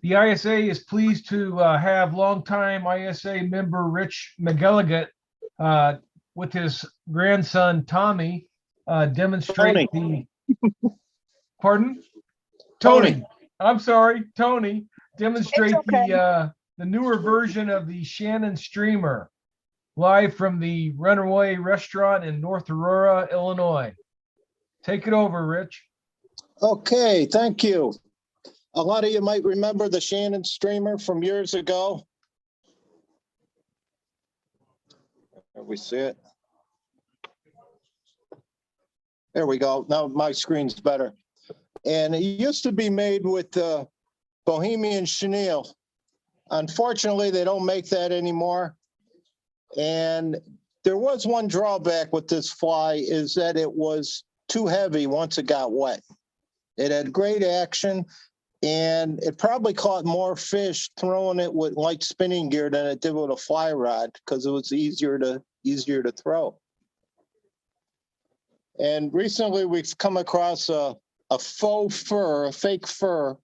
The ISA is pleased to have longtime ISA member Rich McElligott with his grandson Tommy demonstrate Tony. Pardon? Tony. I'm sorry, Tony. Demonstrate okay. The newer version of the Shannon Streamer, live from the Runaway Restaurant in North Aurora, Illinois. Take it over, Rich. Okay, thank you. A lot of you might remember the Shannon Streamer from years ago. There we see it. There we go. Now my screen's better. And it used to be made with Bohemian chenille. Unfortunately, they don't make that anymore. And there was one drawback with this fly, is that it was too heavy once it got wet. It had great action, and it probably caught more fish throwing it with light spinning gear than it did with a fly rod, because it was easier to throw. And recently we've come across a faux fur, a fake fur,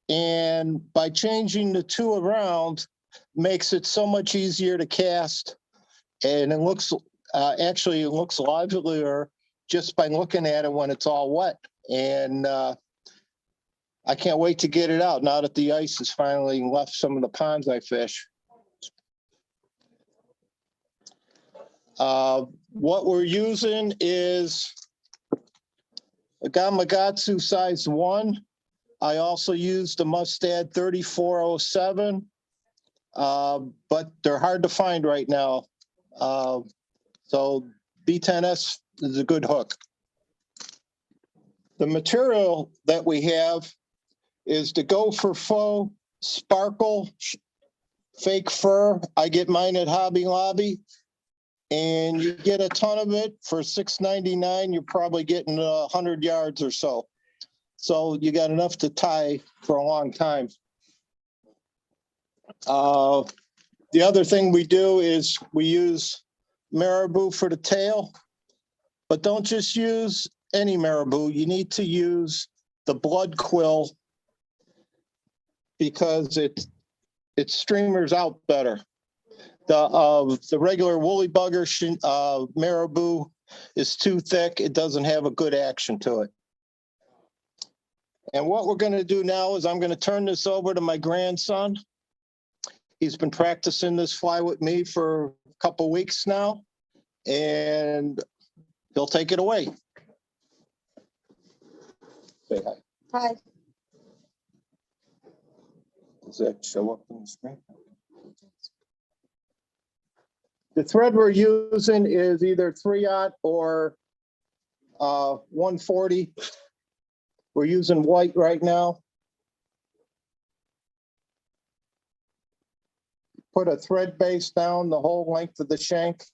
and by changing the two around makes it so much easier to cast, and it looks actually it looks livelier just by looking at it when it's all wet. And I can't wait to get it out now that the ice has finally left some of the ponds I fish. What we're using is a gamakatsu size 1. I also used the mustad 3407, but they're hard to find right now. So B10S is a good hook. The material that we have is the Go for Faux Sparkle fake fur. I get mine at Hobby Lobby, and you get a ton of it for $6.99. You're probably getting 100 yards or so. So you got enough to tie for a long time. The other thing we do is we use marabou for the tail, but don't just use any marabou. You need to use the blood quill because it streamers out better. The regular woolly bugger marabou is too thick. It doesn't have a good action to it. And what we're going to do now is I'm going to turn this over to my grandson. He's been practicing this fly with me for a couple weeks now, and he'll take it away. Say hi. Hi. Does that show up on the screen? The thread we're using is either 3/0 or 140. We're using white right now. Put a thread base down the whole length of the shank.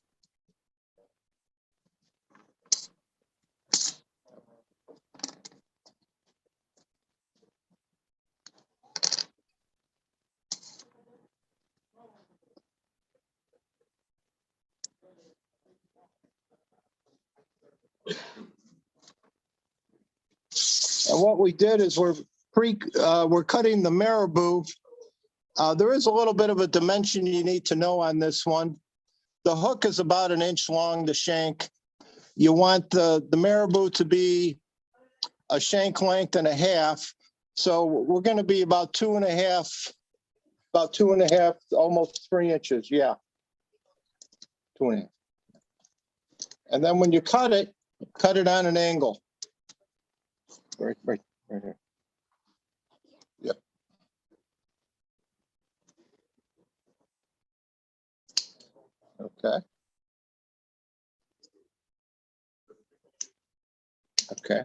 And what we did is we're cutting the marabou. There is a little bit of a dimension you need to know on this one. The hook is about 1 inch long, the shank. You want the marabou to be a shank length and a half. So we're going to be about 2.5, almost 3 inches. Yeah. 2.5. And then when you cut it on an angle. Right here. Yep. Okay. Okay.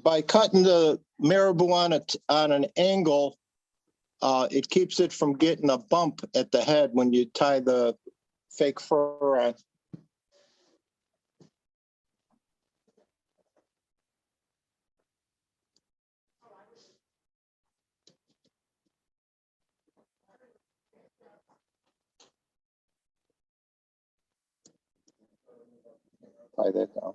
By cutting the marabou on an angle, it keeps it from getting a bump at the head when you tie the fake fur on. Tie that down.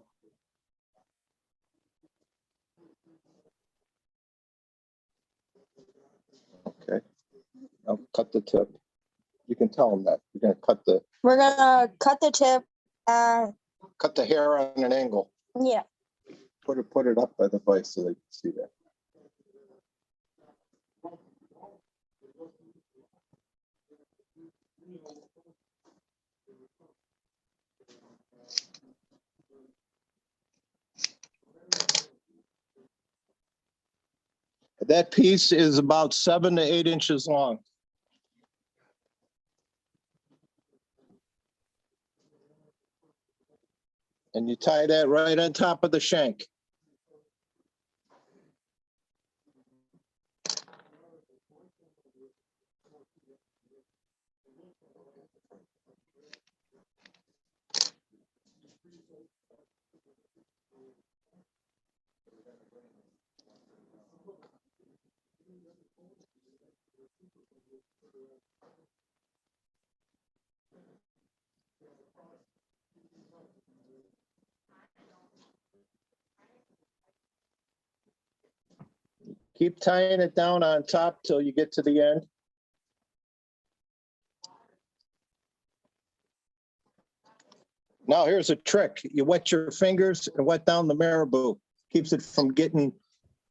I'll cut the tip. You can tell them that. You're gonna cut the We're gonna cut the tip. cut the hair on an angle. Yeah. Put it up by the vise so they can see that. That piece is about 7 to 8 inches long. And you tie that right on top of the shank. Keep tying it down on top till you get to the end. Now here's a trick. You wet your fingers and wet down the marabou. Keeps it from getting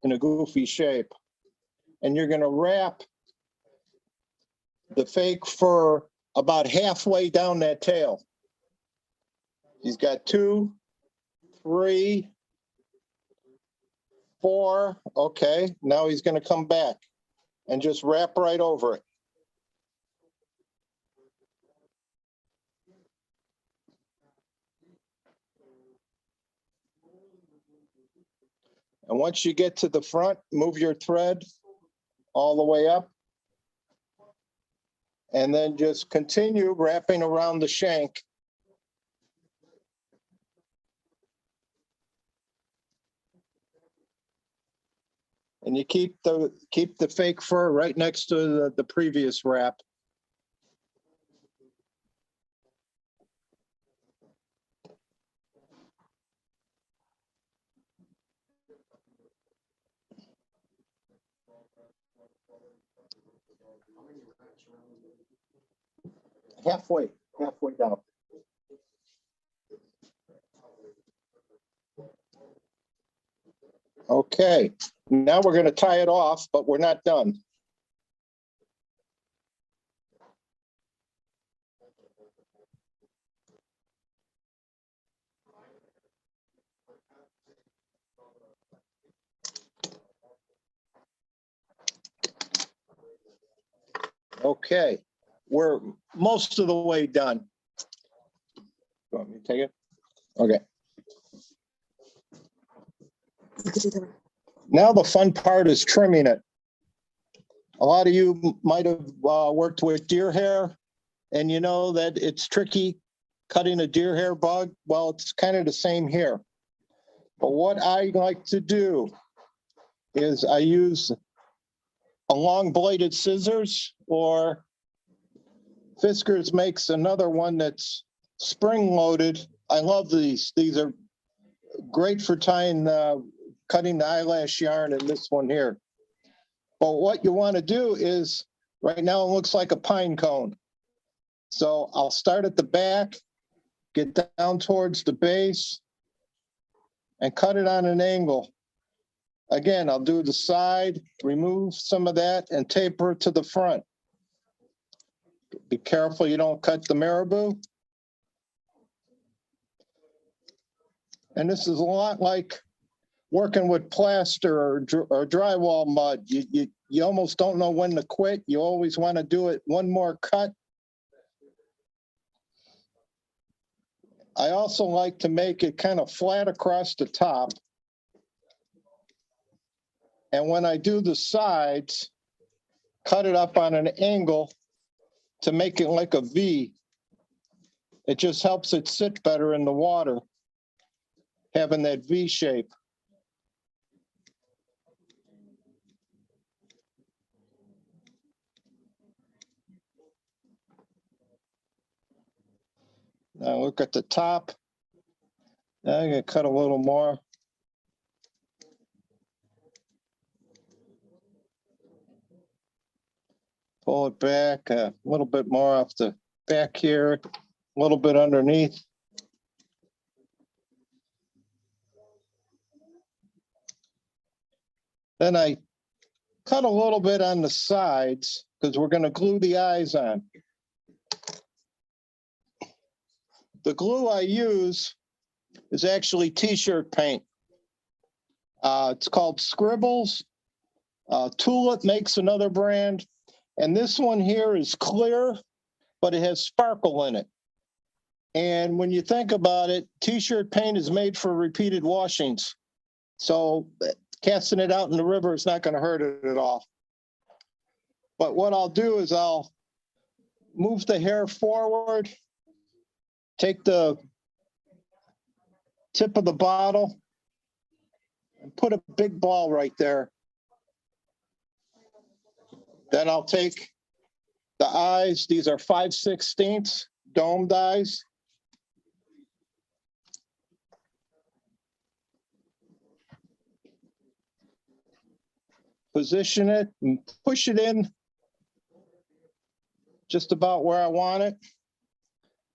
in a goofy shape. And you're gonna wrap the fake fur about halfway down that tail. He's got 2, 3, 4. Okay, now he's gonna come back and just wrap right over it. And once you get to the front, move your thread all the way up. And then just continue wrapping around the shank. And you keep the fake fur right next to the previous wrap. Halfway down. Okay, now we're going to tie it off, but we're not done. Okay, we're most of the way done. You want me to take it? Okay. Now the fun part is trimming it. A lot of you might have worked with deer hair, and you know that it's tricky cutting a deer hair bug. Well, it's kind of the same here. But what I like to do is I use a long bladed scissors, or Fiskars makes another one that's spring loaded. I love these. These are great for tying, cutting the eyelash yarn in this one here. But what you want to do is, right now it looks like a pine cone. So I'll start at the back, get down towards the base, and cut it on an angle. Again, I'll do the side, remove some of that, and taper it to the front. Be careful you don't cut the marabou. And this is a lot like working with plaster or drywall mud. You almost don't know when to quit. You always want to do it one more cut. I also like to make it kind of flat across the top. And when I do the sides, cut it up on an angle to make it like a V. It just helps it sit better in the water, having that V shape. Now look at the top. Now I'm gonna cut a little more. Pull it back a little bit more off the back here, a little bit underneath. Then I cut a little bit on the sides because we're going to glue the eyes on. The glue I use is actually t-shirt paint. It's called Scribbles. Tulip makes another brand. And this one here is clear, but it has sparkle in it. And when you think about it, t-shirt paint is made for repeated washings. So casting it out in the river is not going to hurt it at all. But what I'll do is I'll move the hair forward, take the tip of the bottle, and put a big ball right there. Then I'll take the eyes. These are 5/16 domed eyes. Position it and push it in just about where I want it.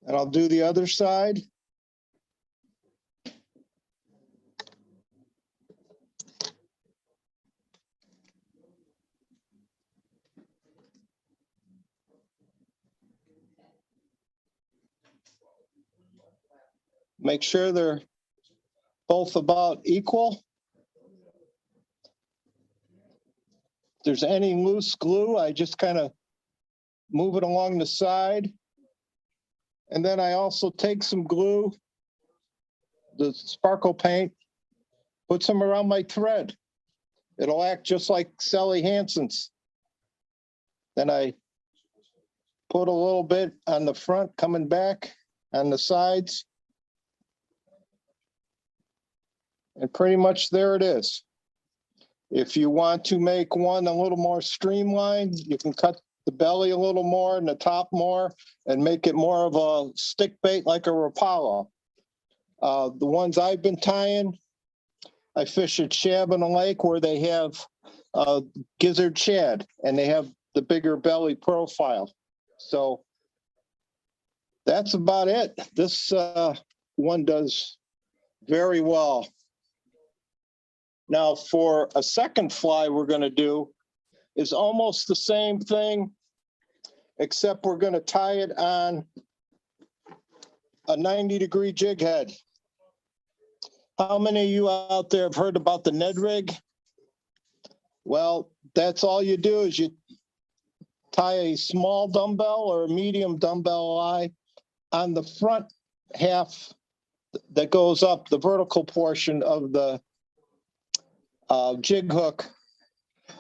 And I'll do the other side. Make sure they're both about equal. If there's any loose glue, I just kind of move it along the side. And then I also take some glue, the sparkle paint, put some around my thread. It'll act just like Sally Hansen's. Then I put a little bit on the front coming back on the sides. And pretty much there it is. If you want to make one a little more streamlined, you can cut the belly a little more and the top more and make it more of a stick bait like a Rapala. The ones I've been tying, I fish at Shabana Lake where they have gizzard shad and they have the bigger belly profile. So that's about it. This one does very well. Now for a second fly we're going to do is almost the same thing, except we're going to tie it on a 90-degree jig head. How many of you out there have heard about the Ned rig? Well, that's all you do is you tie a small dumbbell or a medium dumbbell eye on the front half that goes up, the vertical portion of the jig hook.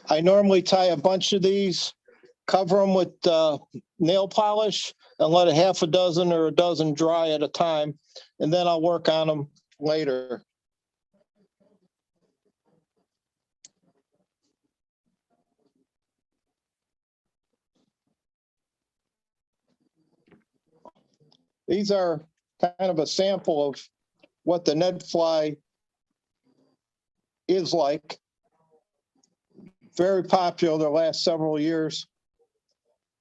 I normally tie a bunch of these, cover them with nail polish, and let a half a dozen or a dozen dry at a time, and then I'll work on them later. These are kind of a sample of what the Ned fly is like. Very popular the last several years.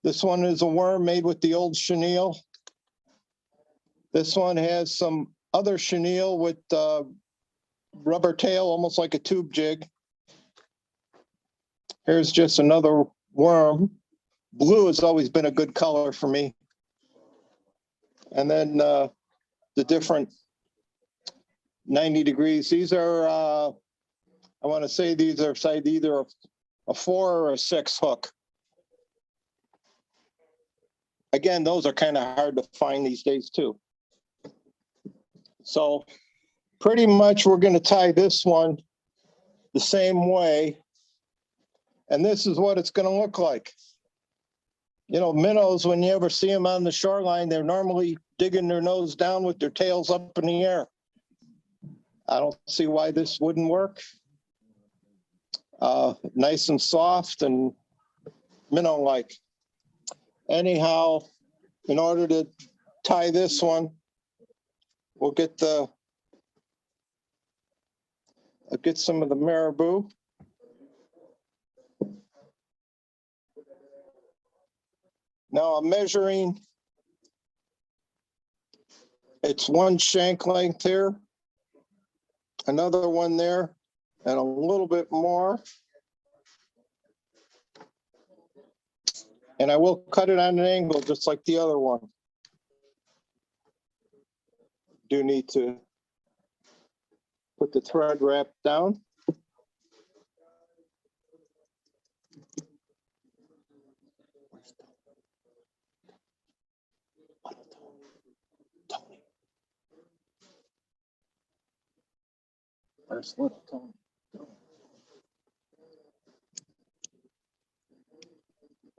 This one is a worm made with the old chenille. This one has some other chenille with rubber tail, almost like a tube jig. Here's just another worm. Blue has always been a good color for me. And then the different 90 degrees. These are, I want to say these are either a 4 or a 6 hook. Again, those are kind of hard to find these days too. So pretty much we're going to tie this one the same way. And this is what it's going to look like. You know, minnows, when you ever see them on the shoreline, they're normally digging their nose down with their tails up in the air. I don't see why this wouldn't work. Nice and soft and minnow-like. Anyhow, in order to tie this one, we'll get some of the marabou. Now I'm measuring. It's one shank length here, another one there, and a little bit more. And I will cut it on an angle just like the other one. Do need to put the thread wrap down. Where's little Tony?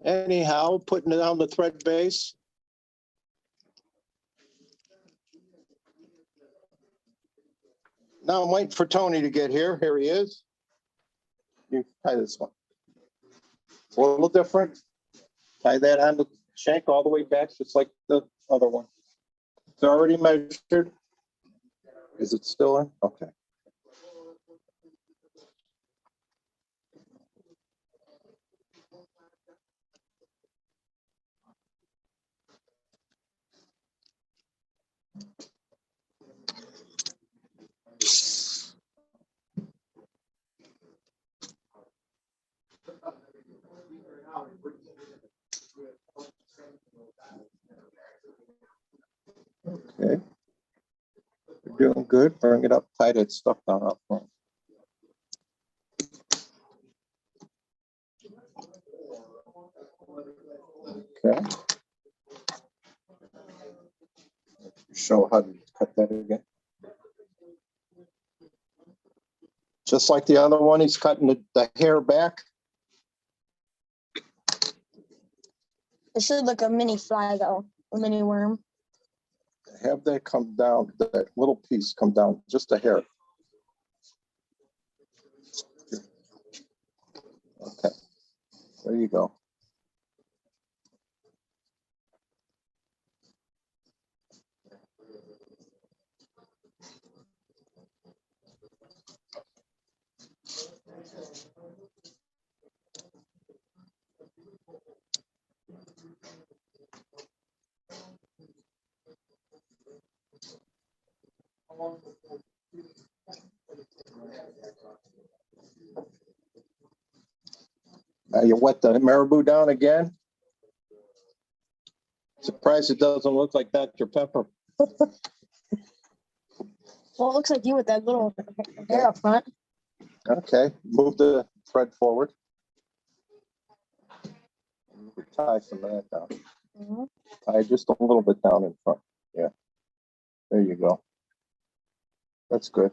Anyhow, putting it on the thread base. Now I'm waiting for Tony to get here. Here he is. You tie this one. It's a little different. Tie that on the shank all the way back, just like the other one. It's already measured. Is it still in? Okay. Okay. You're doing good. Bring it up tight. It's stuck down up front. Okay. Show how to cut that again. Just like the other one, he's cutting the hair back. It should look a mini fly though, a mini worm. Have that come down, that little piece come down just a hair. Okay, there you go. Now you wet the marabou down again. Surprised it doesn't look like Dr. Pepper. Well, it looks like you with that little hair up front. Okay, move the thread forward. Tie some of that down. Mhm. Tie just a little bit down in front. Yeah, there you go. That's good.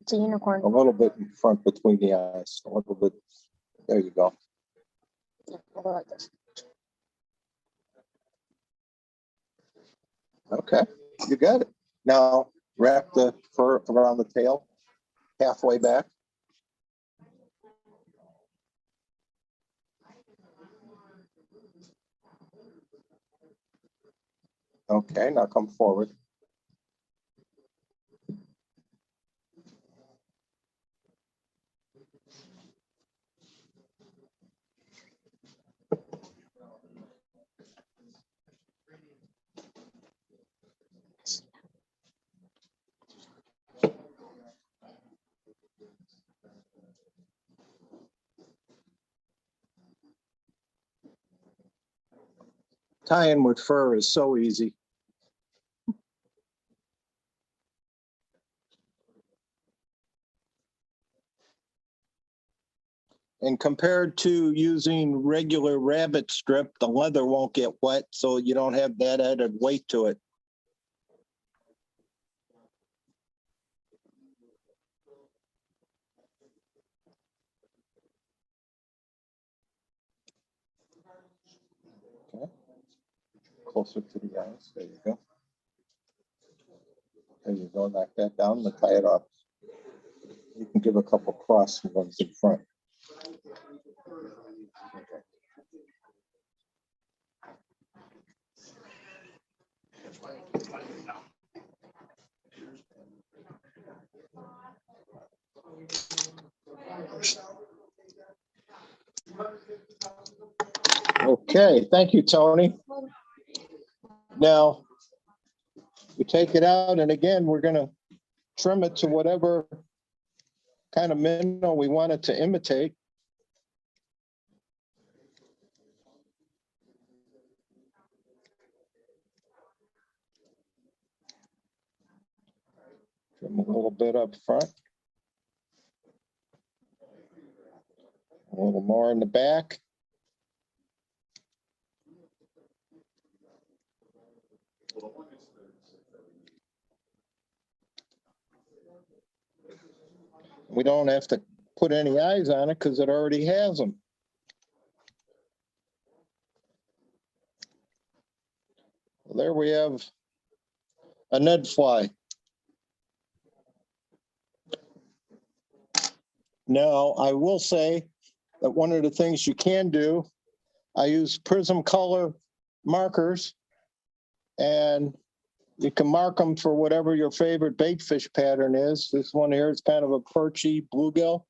It's a unicorn. A little bit in front between the eyes. A little bit. There you go. Yeah, I'll go like this. Okay, you got it. Now wrap the fur around the tail, halfway back. Okay, now come forward. Tying with fur is so easy. And compared to using regular rabbit strip, the leather won't get wet, so you don't have that added weight to it. Okay. Closer to the eyes. There you go. There you go. Knock that down and tie it up. You can give a couple cross ones in front. Oh. Okay, thank you, Tony. Now, we take it out, and again, we're gonna trim it to whatever kind of minnow we want it to imitate. Trim a little bit up front. A little more in the back. We don't have to put any eyes on it because it already has them. Well, there we have a Ned fly. Now, I will say that one of the things you can do, I use prism color markers, and you can mark them for whatever your favorite bait fish pattern is. This one here is kind of a perchy bluegill.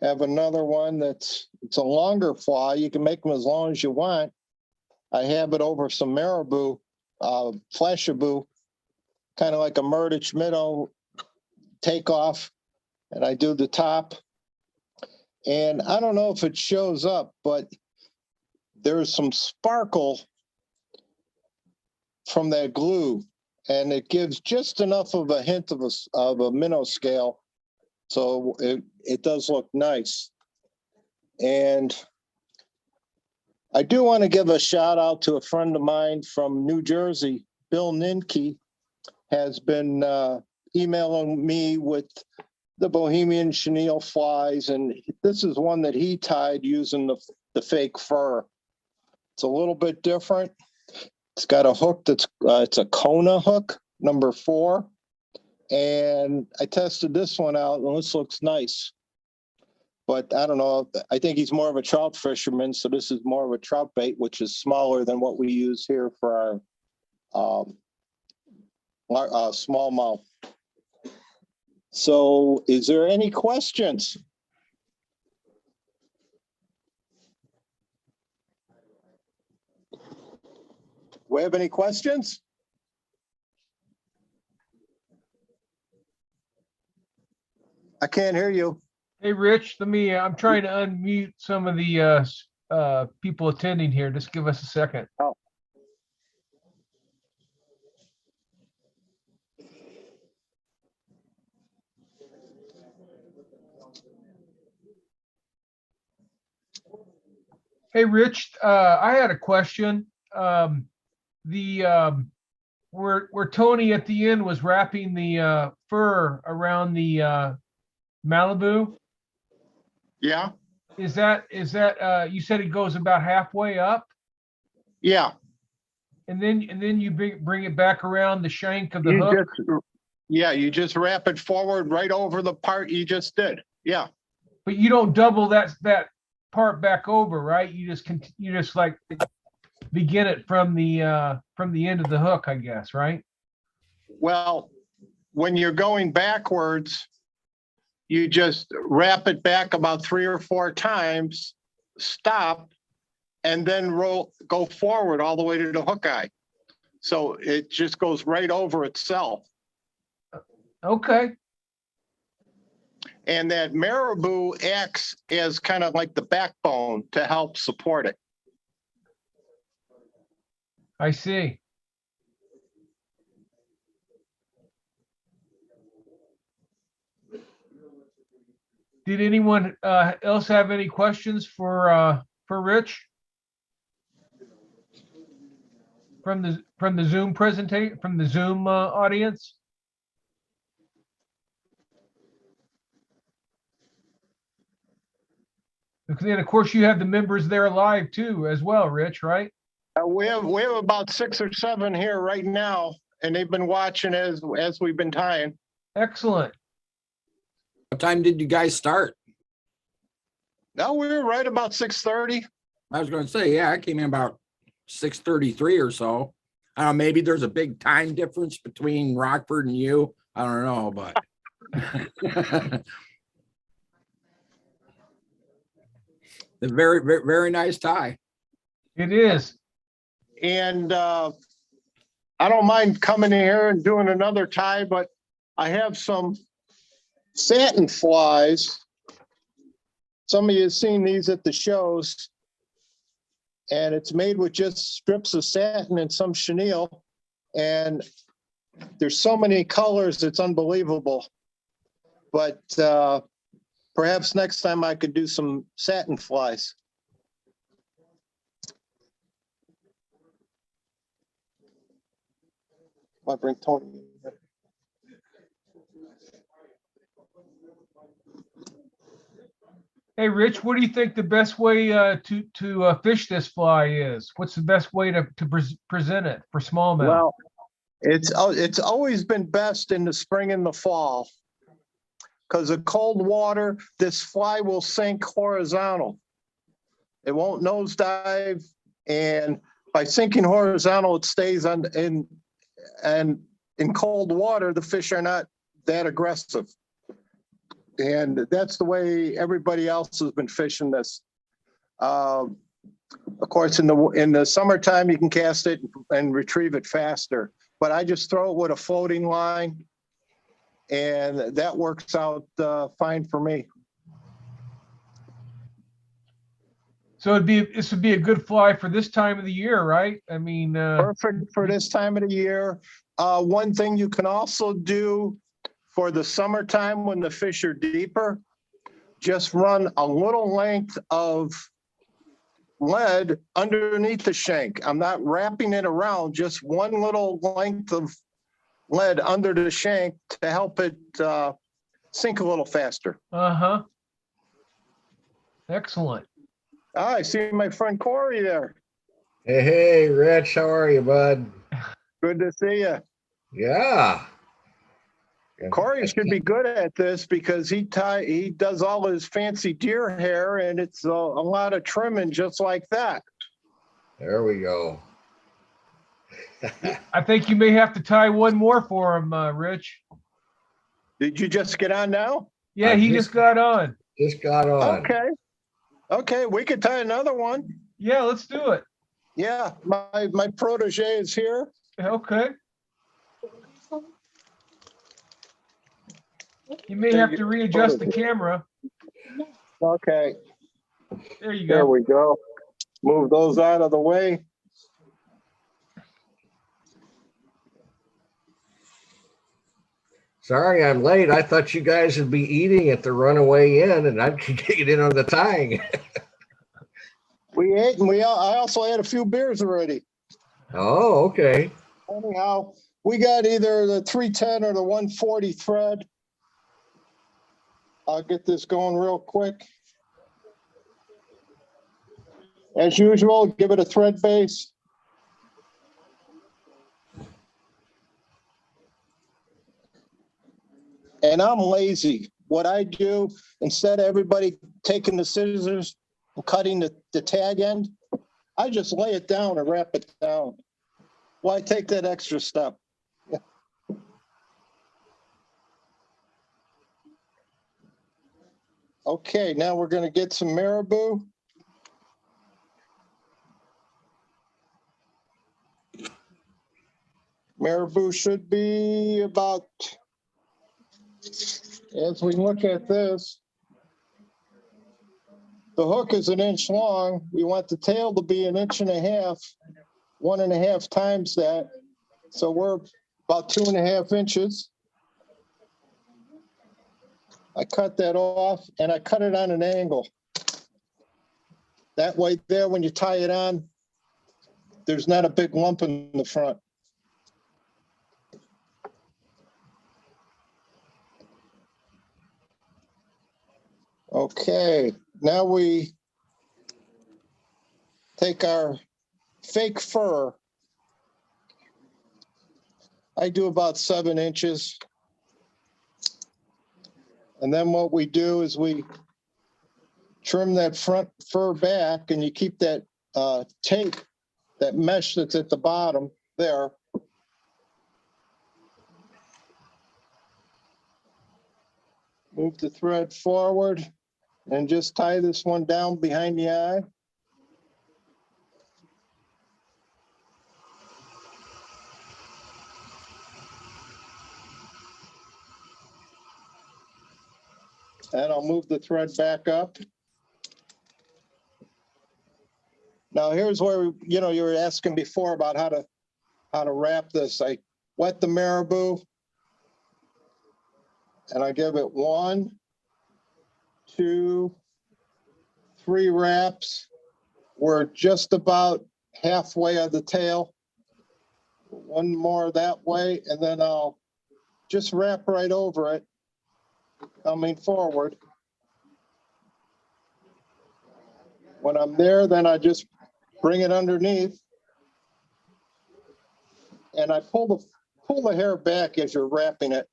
Have another one it's a longer fly. You can make them as long as you want. I have it over some marabou, flashabou, kind of like a Murdich minnow takeoff, and I do the top. And I don't know if it shows up, but there's some sparkle from that glue, and it gives just enough of a hint of a minnow scale, so it does look nice. And I do want to give a shout out to a friend of mine from New Jersey, Bill Ninke, has been emailing me with the Bohemian chenille flies, and this is one that he tied using the fake fur. It's a little bit different. It's got a hook that's it's a Kona hook, number 4. And I tested this one out, and this looks nice. But I don't know, I think he's more of a trout fisherman, so this is more of a trout bait, which is smaller than what we use here for our smallmouth. So is there any questions? Do we have any questions? I can't hear you. Hey, Rich, I'm trying to unmute some of the people attending here. Just give us a second. Oh. Hey, Rich, I had a question. Where Tony at the end was wrapping the fur around the Malibu. Yeah. Is that you said it goes about halfway up? Yeah. And then you bring it back around the shank of the hook? You just wrap it forward right over the part you just did. Yeah. But you don't double that part back over, right? You just like begin it from the end of the hook, I guess, right? Well, when you're going backwards, you just wrap it back about 3 or 4 times, stop, and then go forward all the way to the hook eye. So it just goes right over itself. Okay. And that marabou acts as kind of like the backbone to help support it. I see. Did anyone else have any questions for Rich from the Zoom presentation, from the Zoom audience? Because then, of course, you have the members there live too, as well, Rich, right? We have about 6 or 7 here right now, and they've been watching as we've been tying. Excellent. What time did you guys start? No, we were right about 6:30. I was going to say, yeah, I came in about 6:33 or so. I don't know, maybe there's a big time difference between Rockford and you. I don't know, but A very, very, very nice tie. It is. And I don't mind coming in here and doing another tie, but I have some satin flies. Some of you have seen these at the shows. And it's made with just strips of satin and some chenille. And there's so many colors, it's unbelievable. But perhaps next time I could do some satin flies. I bring Tony in here. Hey, Rich, what do you think the best way to fish this fly is? What's the best way to present it for smallmouth? Well, it's always been best in the spring and the fall. Because of cold water, this fly will sink horizontal. It won't nosedive, and by sinking horizontal, it stays on. And in cold water, the fish are not that aggressive, and that's the way everybody else has been fishing this. Of course, in the summertime, you can cast it and retrieve it faster. But I just throw it with a floating line. And that works out fine for me. So this would be a good fly for this time of the year, right? I mean, Perfect for this time of the year. One thing you can also do for the summertime when the fish are deeper, just run a little length of lead underneath the shank. I'm not wrapping it around, just one little length of lead under the shank to help it sink a little faster. uh-huh. Excellent. I see my friend Corey there. Hey, Rich, how are you, bud? Good to see you. Yeah. Corey should be good at this because he does all his fancy deer hair, and it's a lot of trimming just like that. There we go. I think you may have to tie one more for him, Rich. Did you just get on now? Yeah, he just got on. Just got on. Okay, we could tie another one. Yeah, let's do it. Yeah, my protege is here. Okay. You may have to readjust the camera. Okay, There you there go. we go. Move those out of the way. Sorry I'm late. I thought you guys would be eating at the runaway inn and I could get in on the tying. We ate, and I also had a few beers already. Oh, okay. Anyhow, we got either the 310 or the 140 thread. I'll get this going real quick. As usual, give it a thread base. And I'm lazy. What I do, instead of everybody taking the scissors and cutting the tag end, I just lay it down and wrap it down. Why take that extra step? Okay, now we're going to get some marabou. Marabou should be about, as we look at this, the hook is 1 inch long. We want the tail to be 1.5 inches, 1.5 times that. So we're about 2.5 inches. I cut that off and I cut it on an angle. That way there, when you tie it on, there's not a big lump in the front. Okay, now we take our fake fur. I do about 7 inches. And then what we do is we trim that front fur back, and you keep that tape, that mesh that's at the bottom there. Move the thread forward And just tie this one down behind the eye. And I'll move the thread back up. Now here's where, you know, you were asking before about how to wrap this. I wet the marabou and I give it 1, 2, 3 wraps. We're just about halfway of the tail. 1 more that way, and then I'll just wrap right over it, coming forward. When I'm there, then I just bring it underneath, and I pull the hair back as you're wrapping it.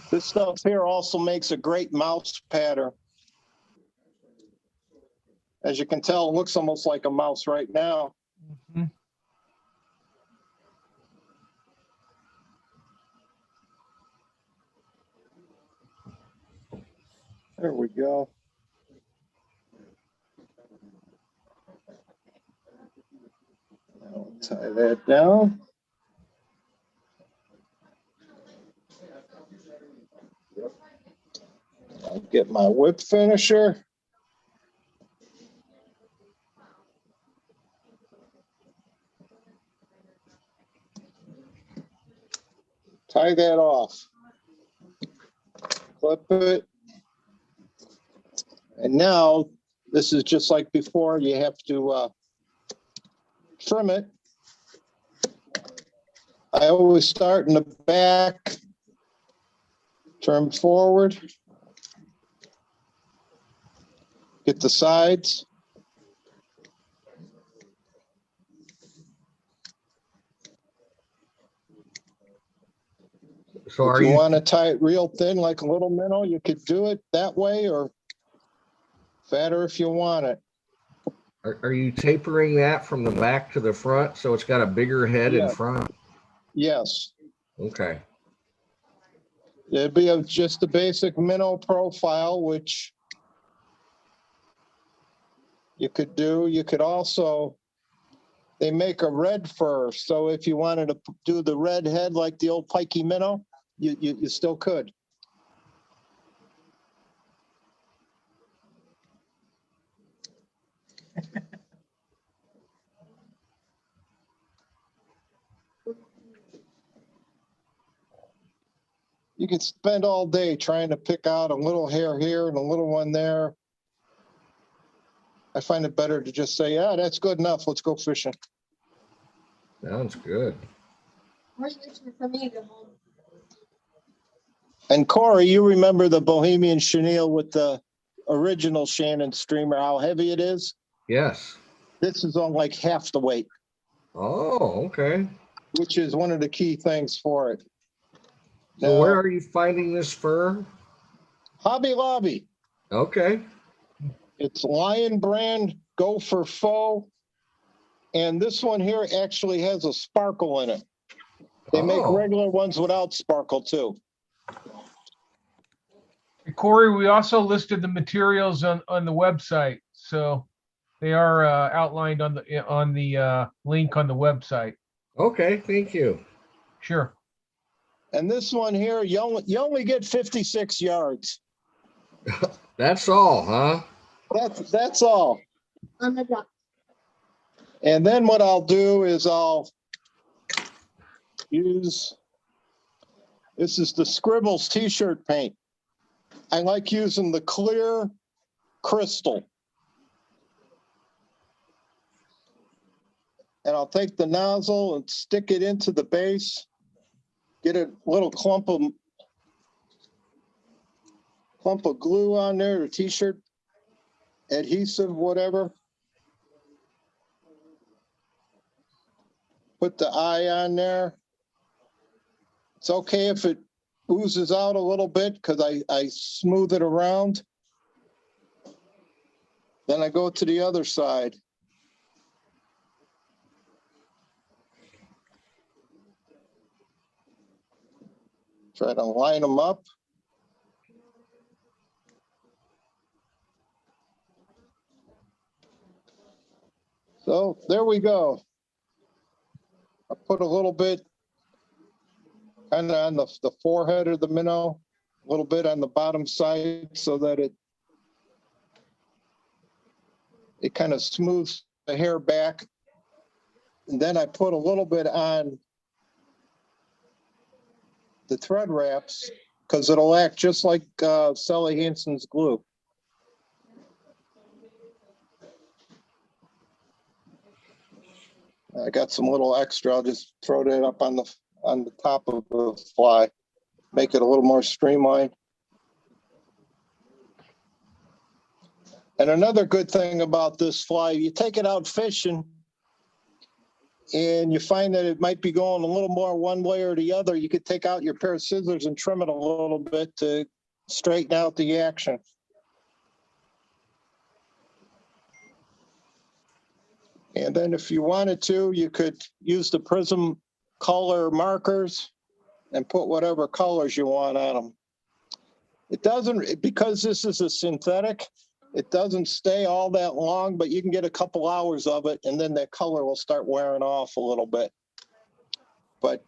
This stuff here also makes a great mouse pattern. As you can tell, it looks almost like a mouse right now. Mhm. There we go. I'll tie that down. I'll get my whip finisher. Tie that off. Clip it. And now, this is just like before, you have to trim it. I always start in the back, trim forward, get the sides. So If are you you, want to tie it real thin like a little minnow, you could do it that way, or fatter if you want it. are you tapering that from the back to the front so it's got a bigger head in Yeah. front? Yes. Okay. It'd be just a basic minnow profile, which you could do. You could also, they make a red fur. So if you wanted to do the red head like the old pikey minnow, you still could. You could spend all day trying to pick out a little hair here and a little one there. I find it better to just say, yeah, that's good enough. Let's go fishing. Sounds good. And Corey, you remember the Bohemian chenille with the original Shannon Streamer, how heavy it is? Yes. This is on like half the weight, Oh, okay. which is one of the key things for it. So Now, where are you finding this fur? Hobby Lobby. Okay. It's Lion brand, go for faux. And this one here actually has a sparkle in it. They make Oh. regular ones without sparkle too. Corey, we also listed the materials on the website, so they are outlined on the link on the website. Okay, thank you. Sure. And this one here, you only get 56 yards. That's all, huh? That's all. On the dot. And then what I'll do is I'll use, this is the Scribbles t-shirt paint. I like using the clear crystal. And I'll take the nozzle and stick it into the base, get a little clump of glue on there, or t-shirt adhesive, whatever. Put the eye on there. It's okay if it oozes out a little bit because I smooth it around. Then I go to the other side. Try to line them up. So there we go. I put a little bit kind of on the forehead of the minnow, a little bit on the bottom side so that it kind of smooths the hair back. And then I put a little bit on the thread wraps because it'll act just like Sally Hansen's glue. I got some little extra. I'll just throw that up on the top of the fly, make it a little more streamlined. And another good thing about this fly, you take it out fishing and you find that it might be going a little more one way or the other, you could take out your pair of scissors and trim it a little bit to straighten out the action. And then if you wanted to, you could use the prism color markers and put whatever colors you want on them. It doesn't, because this is a synthetic, it doesn't stay all that long, but you can get a couple hours of it and then that color will start wearing off a little bit. But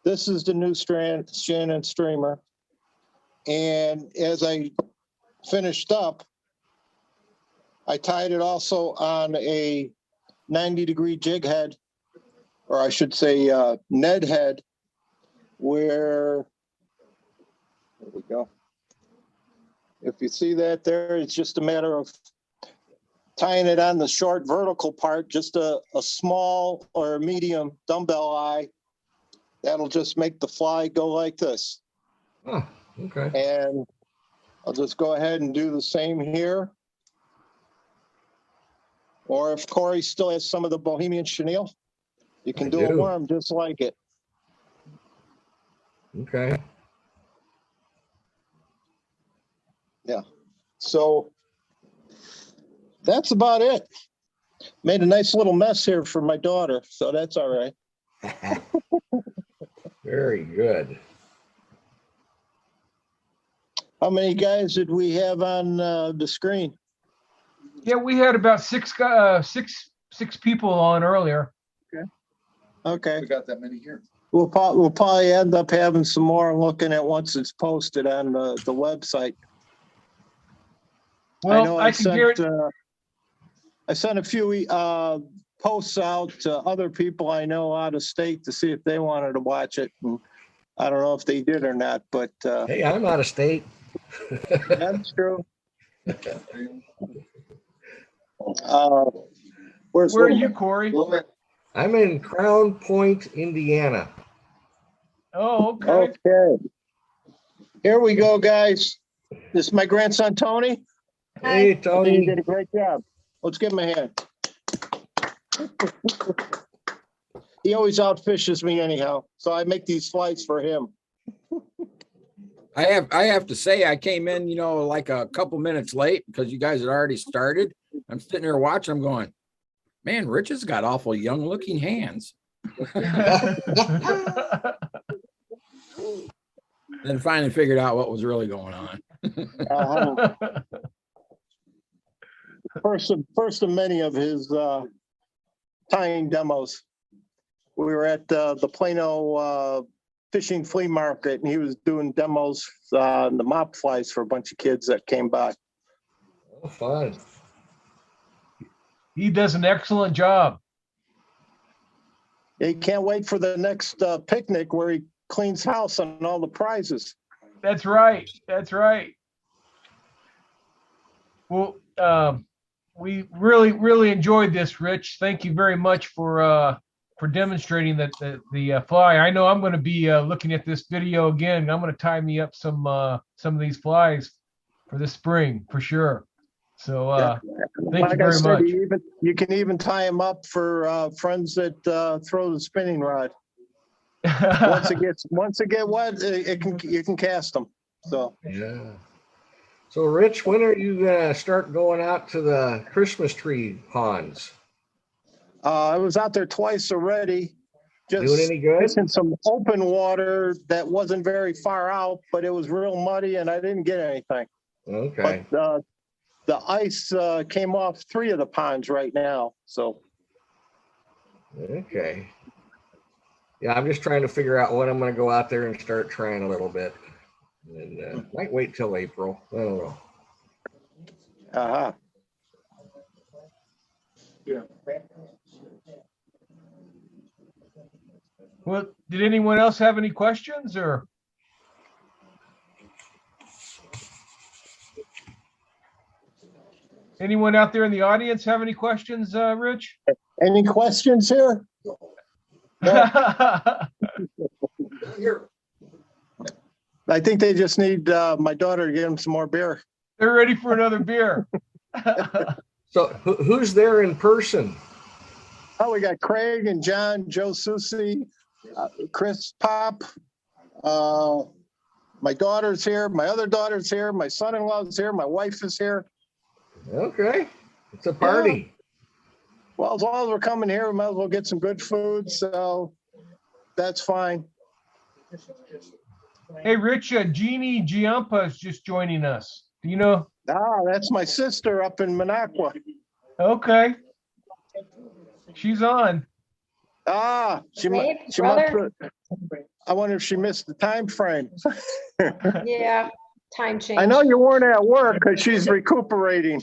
this is the new Shannon Streamer. And as I finished up, I tied it also on a 90-degree jig head, or I should say Ned head, where, there we go. If you see that there, it's just a matter of tying it on the short vertical part, just a small or medium dumbbell eye. That'll just make the fly go like this. Oh, okay. And I'll just go ahead and do the same here. Or if Corey still has some of the Bohemian chenille, you can do a worm just like it. Okay. Yeah. So that's about it. Made a nice little mess here for my daughter, so that's all right. Very good. How many guys did we have on the screen? Yeah, we had about six people on earlier. Okay. We got that many here. We'll probably end up having some more looking at once it's posted on the website. Well, I can guarantee. I sent a few posts out to other people I know out of state to see if they wanted to watch it. And I don't know if they did or not, but Hey, I'm out of state. that's true. Where are you, Corey? I'm in Crown Point, Indiana. Oh, okay. Okay. Here we go, guys. This is my grandson, Tony. Hey, You Tony. did a great job. Let's give him a hand. He always outfishes me anyhow, so I make these flights for him. I have to say, I came in, like a couple minutes late because you guys had already started. I'm sitting there watching. I'm going, man, Rich has got awful young looking hands. Then finally figured out what was really going on. First of many of his tying demos. We were at the Plano fishing flea market, and he was doing demos on the mop flies for a bunch of kids that came by. Oh, fun. He does an excellent job. He can't wait for the next picnic where he cleans house on all the prizes. That's right. That's right. Well, we really enjoyed this, Rich. Thank you very much for demonstrating that the fly. I know I'm going to be looking at this video again. I'm going to tie me up some of these flies for this spring for sure. So thank you very much. You can even tie them up for friends that throw the spinning rod. Once it gets wet, you can cast them. So yeah. So, Rich, when are you gonna start going out to the Christmas tree ponds? I was out there twice already. Doing just any good? fishing some open water that wasn't very far out, but it was real muddy and I didn't get anything. Okay. But the ice came off 3 of the ponds right now. So Okay. Yeah, I'm just trying to figure out when I'm going to go out there and start trying a little bit. And might wait till April. I don't know. uh-huh. Well, did anyone else have any questions or? Anyone out there in the audience have any questions, Rich? Any questions here? I think they just need my daughter to get them some more beer. They're ready for another beer. So who's there in person? Oh, we got Craig and John, Joe Susi, Chris Pop. My daughter's here. My other daughter's here. My son-in-law's here. My wife is here. Okay. It's a party. Well, as long as we're coming here, we might as well get some good food. So that's fine. Hey, Rich, Jeannie Giampa is just joining us. Do you know? Ah, that's my sister up in Minocqua. Okay. She's on. Ah, she Hey, must. brother. I wonder if she missed the time frame. Yeah, time change. I know you weren't at work because she's recuperating.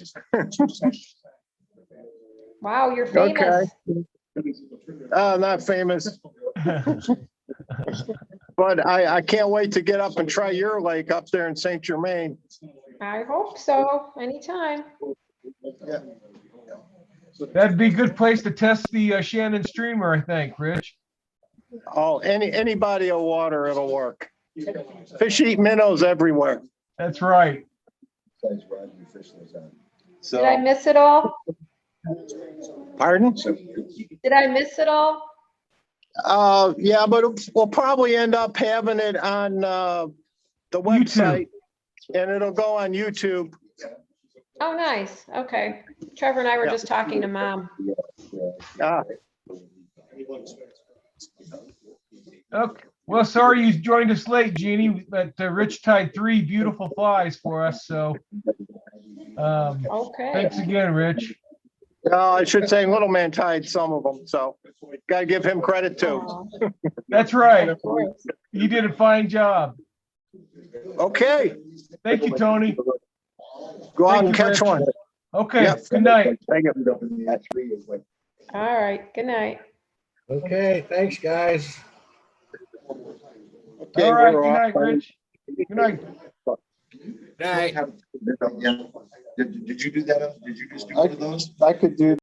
Wow, you're famous. Not famous, but I can't wait to get up and try your lake up there in St. Germain. I hope so. Anytime. That'd be a good place to test the Shannon Streamer, I think, Rich. Oh, any body of water, it'll work. Fish eat minnows everywhere. That's right. So, Did I miss it all? pardon? Did I miss it all? Yeah, but we'll probably end up having it on the website, and it'll go on YouTube. Oh, nice. Okay. Trevor and I were Yeah. just talking to Mom. Ah, Okay. Well, sorry you joined us late, Jeannie, but Rich tied 3 beautiful flies for us. So Okay. thanks again, Rich. I should say Little Man tied some of them, so got to give him credit too. Aw, That's right. of course. He did a fine job. Okay, Thank you, Tony. go out Thank and you, catch Rich. one. Okay. Yep. Good night. Thank you. All right. Good night. Okay. Thanks, guys. Okay, All right. we're Good off. night, Rich. Good night. Night. Did you do that? Did you just do one of those? I could do